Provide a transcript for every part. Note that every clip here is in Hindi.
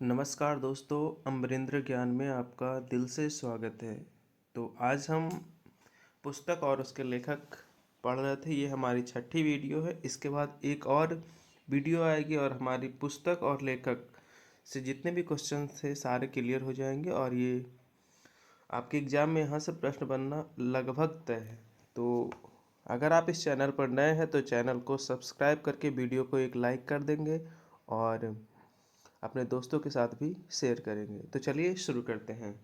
नमस्कार दोस्तों, अमरिंद्र ज्ञान में आपका दिल से स्वागत है। तो आज हम पुस्तक और उसके लेखक पढ़ रहे थे। ये हमारी छठी वीडियो है। इसके बाद एक और वीडियो आएगी और हमारी पुस्तक और लेखक से जितने भी क्वेश्चन थे सारे क्लियर हो जाएंगे और ये आपके एग्ज़ाम में यहाँ से प्रश्न बनना लगभग तय है। तो अगर आप इस चैनल पर नए हैं तो चैनल को सब्सक्राइब करके वीडियो को एक लाइक कर देंगे और अपने दोस्तों के साथ भी शेयर करेंगे। तो चलिए शुरू करते हैं।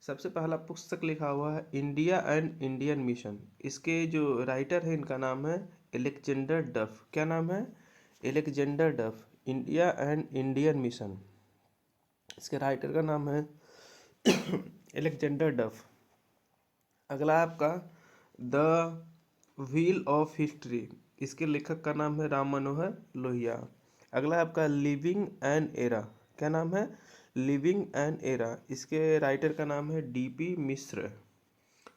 सबसे पहला पुस्तक लिखा हुआ है इंडिया एंड इंडियन मिशन। इसके जो राइटर है इनका नाम है एलेक्जेंडर डफ। क्या नाम है? एलेक्जेंडर डफ। इंडिया एंड इंडियन मिशन, इसके राइटर का नाम है एलेक्जेंडर डफ। अगला है आपका द व्हील ऑफ हिस्ट्री। इसके लेखक का नाम है राम मनोहर लोहिया। अगला है आपका लिविंग एन एरा। क्या नाम है? Living an era. इसके राइटर का नाम है डीपी मिश्र।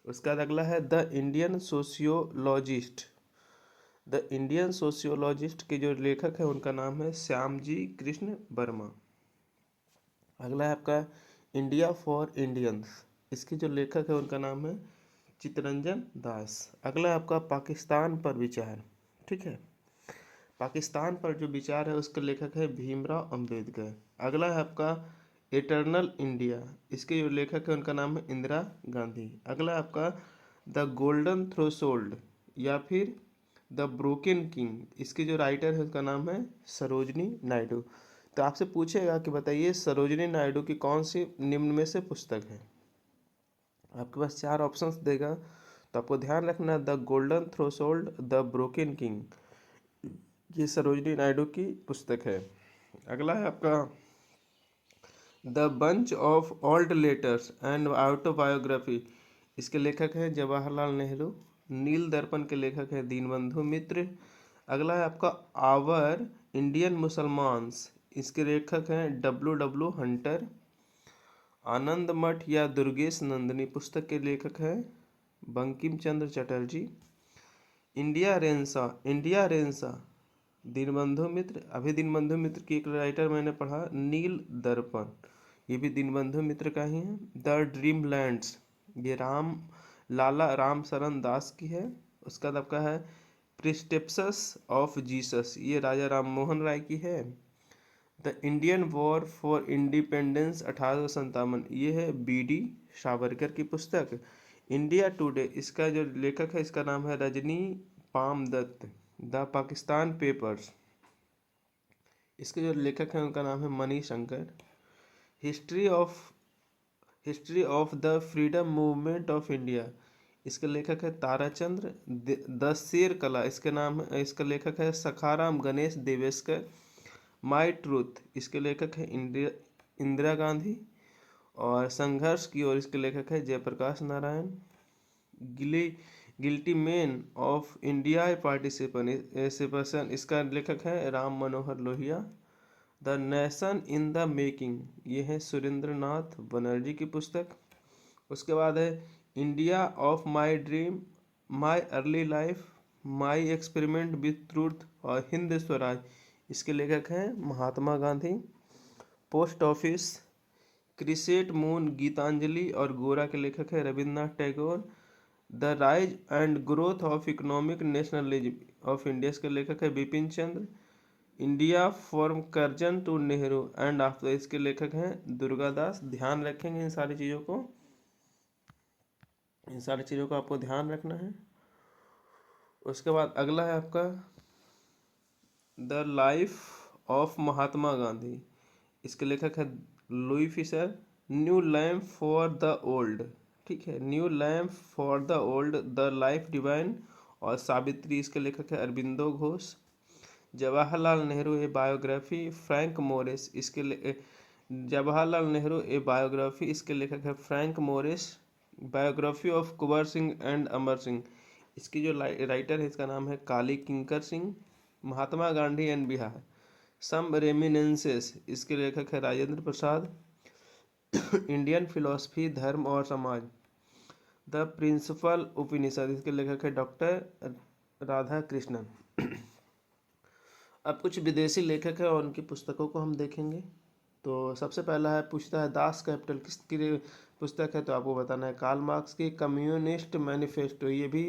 उसके बाद अगला है the Indian sociologist. The Indian sociologist के जो लेखक है उनका नाम है श्यामजी कृष्ण वर्मा। अगला है आपका इंडिया फॉर इंडियंस। इसके जो लेखक है उनका नाम है चित्तरंजन दास। अगला है आपका पाकिस्तान पर विचार। ठीक है, पाकिस्तान पर जो विचार है उसके लेखक है भीमराव अंबेडकर। अगला है आपका इटर्नल इंडिया। इसके जो लेखक है उनका नाम है इंदिरा गांधी। अगला है आपका द गोल्डन थ्रेशोल्ड या फिर द ब्रोकन किंग। इसके जो राइटर है उसका नाम है सरोजनी नायडू। तो आपसे पूछेगा कि बताइए सरोजनी नायडू की कौन सी निम्न में से पुस्तक है। आपके पास चार ऑप्शंस देगा, तो आपको ध्यान रखना the golden threshold, the broken king, ये सरोजनी नायडू की पुस्तक है। अगला है आपका the bunch of old letters and autobiography. इसके लेखक हैं जवाहरलाल नेहरू। नील दर्पण के लेखक हैं दीनबंधु मित्र। अगला है आपका आवर इंडियन मुसलमान्स। इसके लेखक हैं डब्ल्यू डब्ल्यू हंटर। आनंद मठ या दुर्गेश नंदिनी पुस्तक के लेखक हैं बंकिम चंद्र चटर्जी। इंडिया रेंसा दीनबंधु मित्र। अभी दीनबंधु मित्र की एक राइटर मैंने पढ़ा नील दर्पण, ये भी दीनबंधु मित्र का ही है। द ड्रीम लैंड्स, ये लाला राम शरण दास की है। उसका बाद आपका है प्रिस्टेप्सस ऑफ जीसस, ये राजा राम मोहन राय की है। The Indian war for independence 1857, ये है बी.डी. सावरकर की पुस्तक। इंडिया टुडे, इसका जो लेखक है इसका नाम है Rajani Palme Dutt. The Pakistan papers, इसके जो लेखक हैं उनका नाम है Mani Shankar. History of the freedom movement of India, इसके लेखक है ताराचंद्र। द शेर कला, इसका लेखक है सखाराम गणेश देवेस्कर। माई ट्रूथ, इसके लेखक है इंदिरा गांधी। और संघर्ष की ओर, इसके लेखक है Jayaprakash Narayan. Guilty man of India participation, इसका लेखक है Ram Manohar Lohia. The nation in the making, ये है सुरेंद्र नाथ बनर्जी की पुस्तक। उसके बाद है India of my dream, my early life, my experiment with truth और हिंद स्वराज, इसके लेखक हैं Mahatma Gandhi. Post office, crescent moon, Gitanjali और गोरा के लेखक है Rabindranath Tagore. The rise and growth of economic nationalism of India, के लेखक है Bipin Chandra. India from Curzon to Nehru and after, इसके लेखक हैं दुर्गादास। ध्यान रखेंगे इन सारी चीज़ों को आपको ध्यान रखना है। उसके बाद अगला है आपका the life of Mahatma Gandhi, इसके लेखक है Louis Fischer. New lamp for the old, ठीक है, new lamp for the old, the life divine और सावित्री, इसके लेखक है Aurobindo Ghosh. Jawaharlal Nehru a biography, Frank Moraes, Jawaharlal Nehru a biography, इसके लेखक है Frank Moraes. Biography of Kunwar Singh and Amar Singh, इसकी जो राइटर है इसका नाम है काली किंकर सिंह। महात्मा गांधी एंड बिहार, सम रेमिनेंसेस, इसके लेखक है राजेंद्र प्रसाद। इंडियन फिलोसफी, धर्म और समाज, द प्रिंसिपल उपनिषद, इसके लेखक है डॉक्टर राधा कृष्णन। अब कुछ विदेशी लेखक हैं और उनकी पुस्तकों को हम देखेंगे। तो सबसे पहला है, पूछता है दास कैपिटल किसकी पुस्तक है, तो आपको बताना है कार्ल मार्क्स की कम्युनिस्ट मैनिफेस्टो, ये भी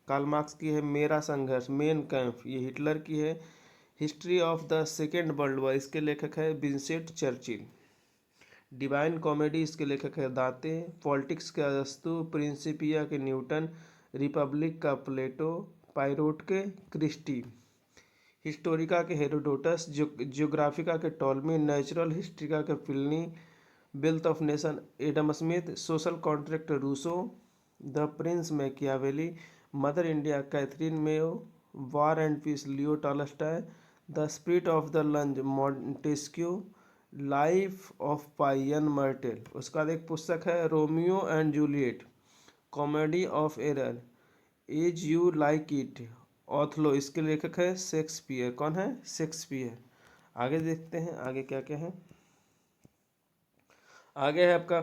कार्ल मार्क्स की है। मेरा संघर्ष मेन कैंप, ये हिटलर की है। History of the second world war, इसके लेखक है विंस्टन चर्चिल। डिवाइन कॉमेडी, इसके लेखक है दांते। पॉलिटिक्स के अरस्तु, प्रिंसिपिया के न्यूटन, रिपब्लिक का प्लेटो, पायरोट के क्रिस्टी, हिस्टोरिका के हेरोडोटस, जियोग्राफिका के टॉलमी, नेचुरल हिस्ट्रिका के Pliny, wealth of nation Adam Smith, social contract Rousseau, the prince Machiavelli, mother India Katherine Mayo, war and peace Leo Tolstoy, the spirit of the laws Montesquieu, life of pine myrtle. उसका बाद एक पुस्तक है Romeo and Juliet, comedy of error, as you like it, Othello, इसके लेखक है शेक्सपियर। कौन है? शेक्सपियर। आगे देखते हैं आगे क्या क्या है। आगे है आपका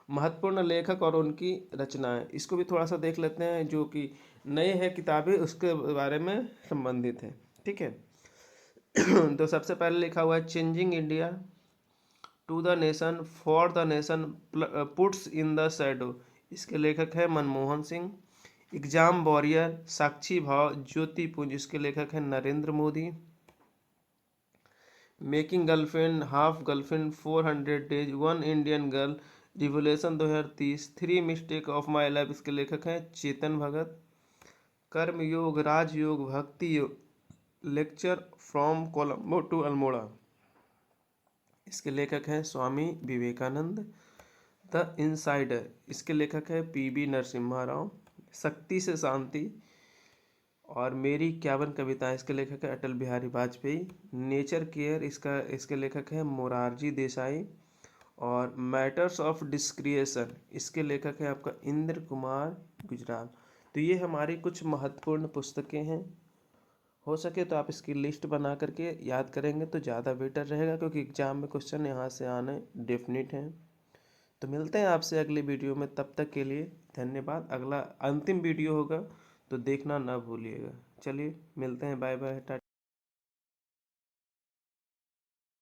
महत्वपूर्ण लेखक और उनकी रचनाएं, इसको भी थोड़ा सा देख लेते हैं, जो कि नए हैं किताबें उसके बारे में संबंधित है। ठीक है। तो सबसे पहले लिखा हुआ है changing India to the nation for the nation puts in the shadow, इसके लेखक है मनमोहन सिंह। एग्जाम वॉरियर, साक्षी भाव, ज्योतिपुंज, इसके लेखक है Narendra Modi. Making girlfriend, half girlfriend, 400 days, one Indian girl, revolution 2030, three mistake of my life, इसके लेखक हैं चेतन भगत। कर्म योग, Rajayoga, Bhakti Yoga, lecture from Colombo to Almora, इसके लेखक हैं स्वामी विवेकानंद। द इनसाइडर, इसके लेखक है पीबी नरसिम्हा राव। शक्ति से शांति और मेरी 51 कविताएं, इसके लेखक है अटल बिहारी वाजपेयी। नेचर केयर, इसके लेखक है मोरारजी देसाई। और मैटर्स ऑफ डिस्क्रिएशन, इसके लेखक है आपका इंद्र कुमार गुजराल। तो ये हमारी कुछ महत्वपूर्ण पुस्तकें हैं। हो सके तो आप इसकी लिस्ट बना करके याद करेंगे तो ज़्यादा बेटर रहेगा, क्योंकि एग्जाम में क्वेश्चन यहाँ से आने डेफिनेट हैं। तो मिलते हैं आपसे अगली वीडियो में, तब तक के लिए धन्यवाद। अगला अंतिम वीडियो होगा तो देखना ना भूलिएगा। चलिए मिलते हैं, बाय बाय, टाटा।